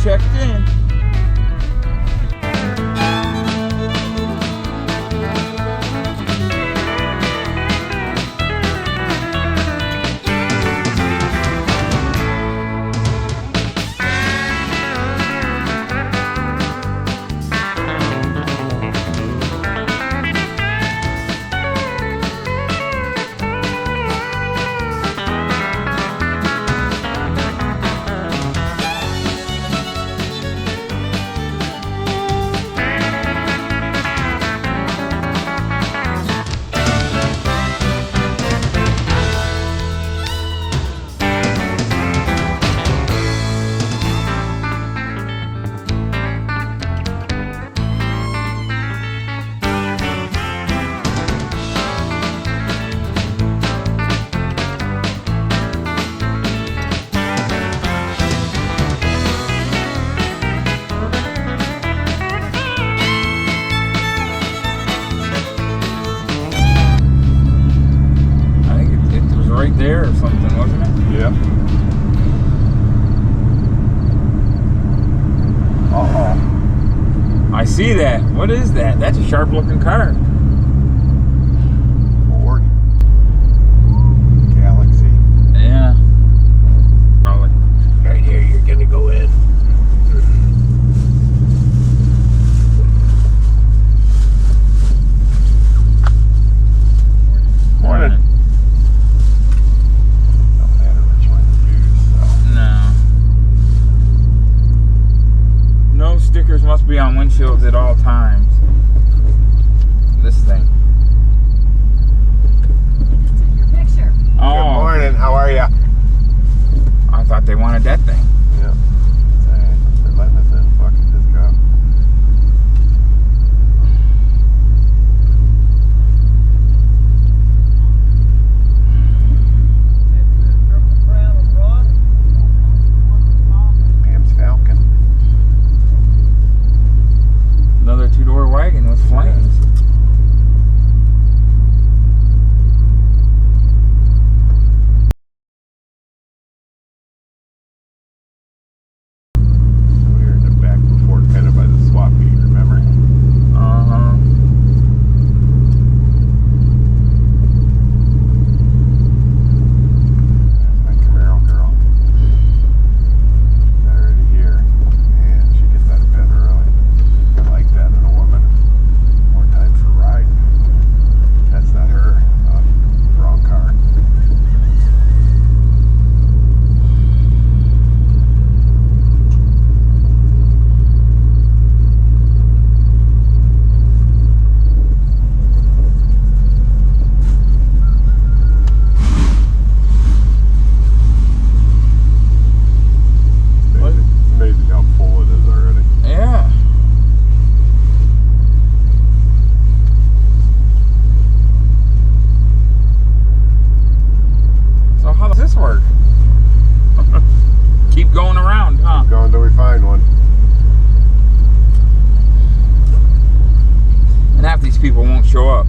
checked in. There or something, wasn't it? Yeah. I see that. What is that? That's a sharp looking car. Ford Galaxy. Yeah. Right here, you're gonna go in. Morning. Stickers must be on windshields at all times. This thing. Your picture. Oh. Good morning. How are you? I thought they wanted that thing. Yeah. They're letting us in. Fuck it. Just go. Pam's Falcon. Another two-door wagon with flames. We were in the back before, kind of by the swap meet, remember? Uh-huh. There's my Camaro girl. Already here. Man, she gets out of bed early. I like that in a woman. More time for riding. That's not her. Wrong car. It's amazing how full it is already. Yeah. So how does this work? Keep going around, huh? Go until we find one. And half these people won't show up.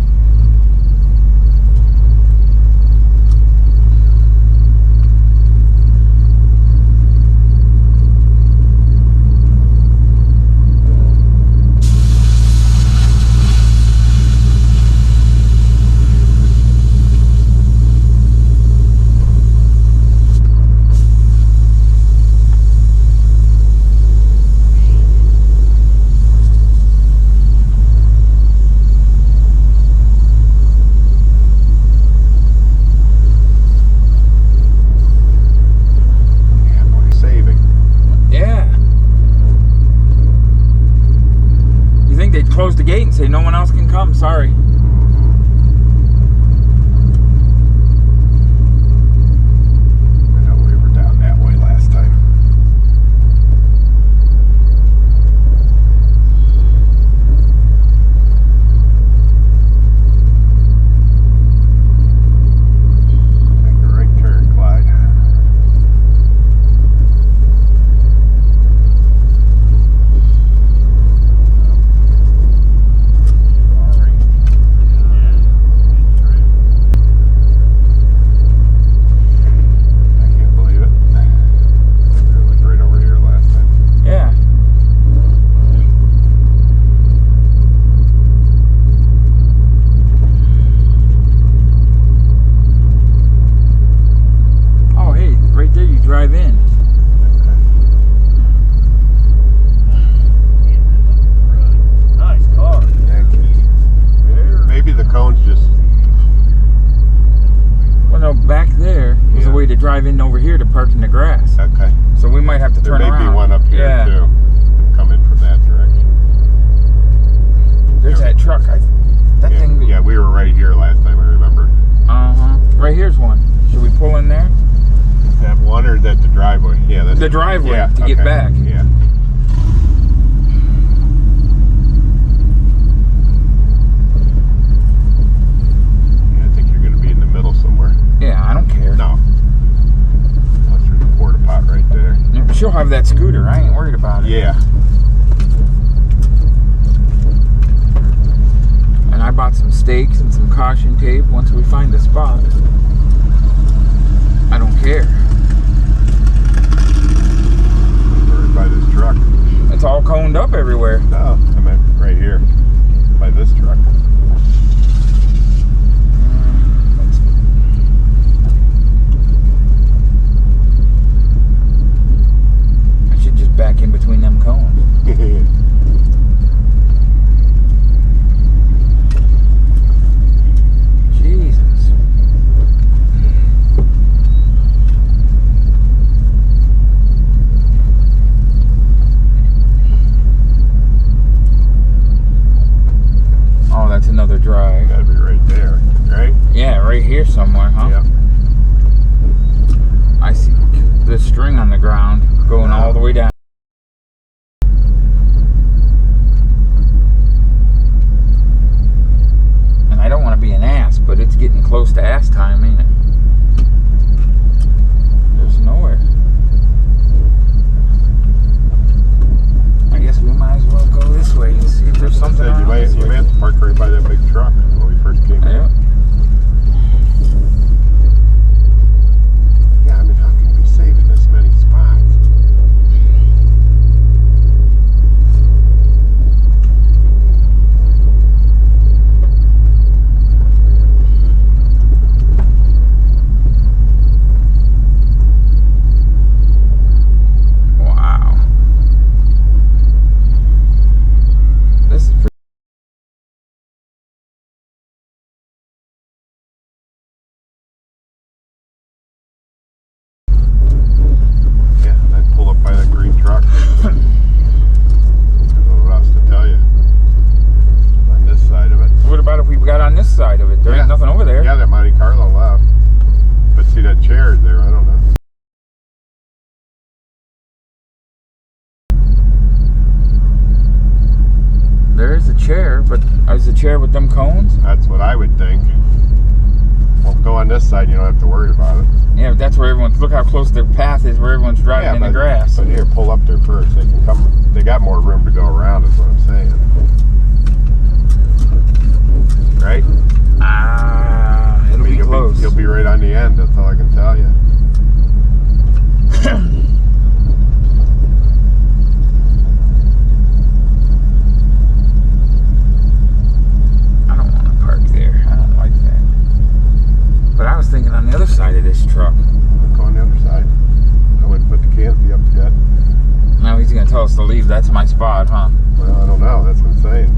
Close the gate and say no one else can come, sorry. I know we were down that way last time. Make a right turn, Clyde. Sorry. here to park in the grass. Okay. So we might have to There turn may around. be one up here Yeah. too. Coming from that direction. There's that truck. That thing. Yeah, we were right here last time, I remember. Right here's one. Should we pull in there? Is that one or is that the driveway? Yeah, that's The driveway to get back. Yeah. Yeah, I think you're going to be in the middle somewhere. Yeah, I don't care. No. Unless there's a porta pot right there. She'll have that scooter. I ain't worried about it. Yeah. And I bought some stakes and some caution tape once we find the spot. I don't care. Right by this truck. It's all coned up everywhere. No, I meant right here. By this truck. I should just back in between them cones. Jesus. Oh, that's another drive. Gotta be right there, right? Yeah, right here somewhere, huh? Yep. I see the string on the ground going all the way down. And I don't want to be an ass, but it's getting close to ass time, ain't it? There's nowhere. I guess we might as well go this way and see if there's something You around may this way. have to park right by that big truck when we first came in. Yeah. Yeah, I mean, how can we be saving this many spots? Wow. This is pretty. Yeah, I'd pull up by that green truck. I don't know what else to tell you. On this side of it. What about if we got on this side of it? There ain't nothing over there. Yeah, that Monte Carlo left. But see that chair is there, I don't know. There is a chair, but is the chair with them cones? That's what I would think. Well, go on this side, you don't have to worry about it. Yeah, but that's where everyone's. Look how close their path is where everyone's driving in the grass. But here, pull up there first. They can come. They got more room to go around, is what I'm saying. Right? It'll be close. You'll be right on the end. That's all I can tell you. I don't want to park there. I don't like that. But I was thinking on the other side of this truck. Go on the other side. I wouldn't put the canopy up yet. Now he's gonna tell us to leave. That's my spot, huh? Well, I don't know. That's what I'm saying.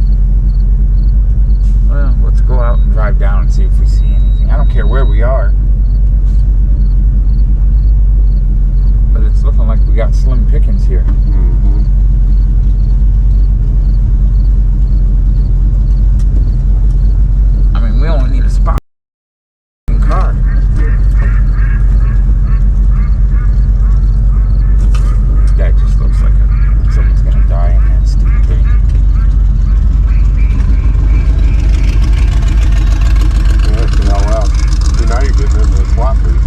Well, let's go out and drive down and see if we see anything. I don't care where we are. But it's looking like we got slim pickings here. Mm-hmm. I mean, we only need a spot in the car. That just looks like someone's gonna die in that stupid thing. Yeah, that's an LL. See, now you're getting into the swap meet.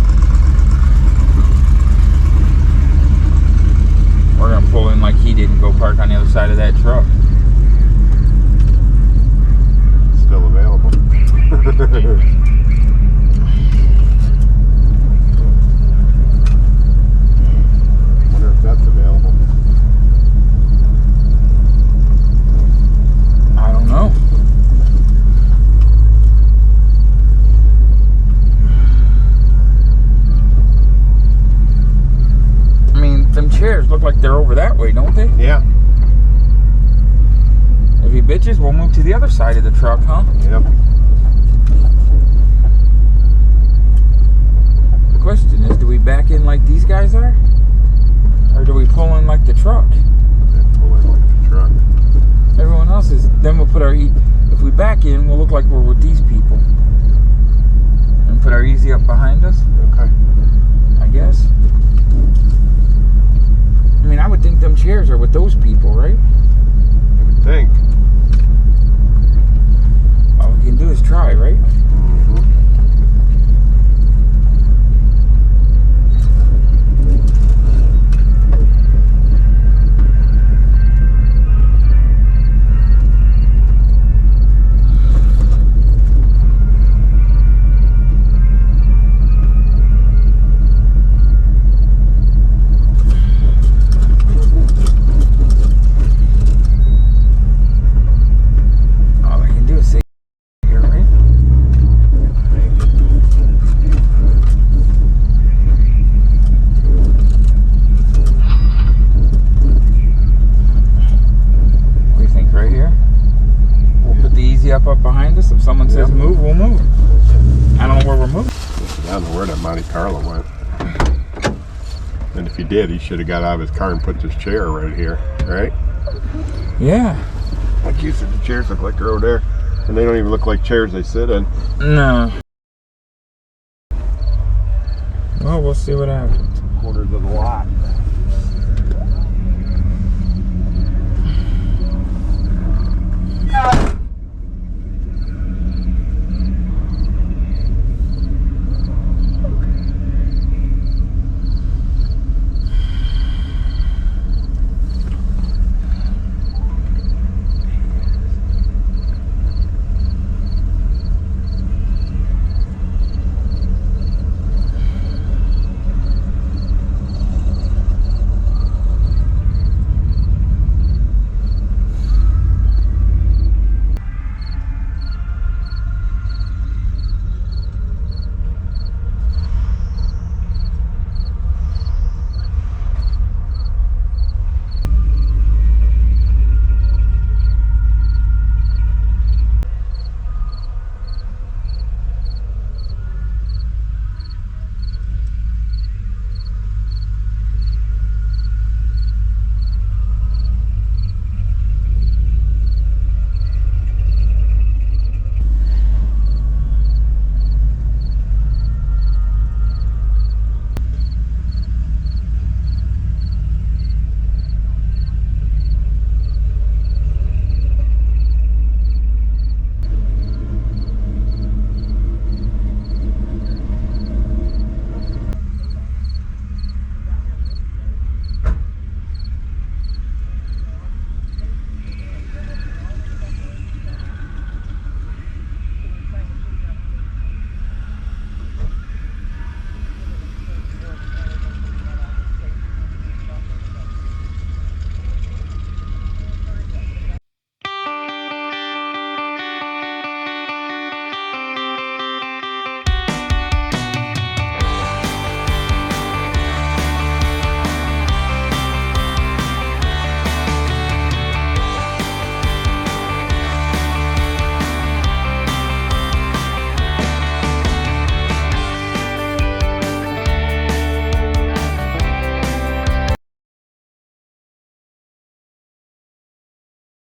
We're gonna pull in like he did and go park on the other side of that truck. Still available. Wonder if that's available. I don't know. I mean, them chairs look like they're over that way, don't they? Yeah. If he bitches, we'll move to the other side of the truck, huh? Yep. Of question is, do we back in like these guys are? Or do we pull in like the truck? And pull in like the truck. Everyone else is, then we'll put our, if we back in, we'll look like we're with these people. And put our easy up behind us, Okay. I guess. I mean, I would think them chairs are with those people, right? You would think. All we can do is try, right? Mm-hmm. All I can do is say here, right? What do you think, right here? We'll put the easy up behind us. If someone says Yep. move, we'll move. I don't know where we're moving. I don't know where that Monte Carlo went. And if he did, he should have got out of his car and put this chair right here, right? Yeah. Like you said, the chairs look like they're over there. And they don't even look like chairs they sit in. No. Well, we'll see what happens. Corners of the lot.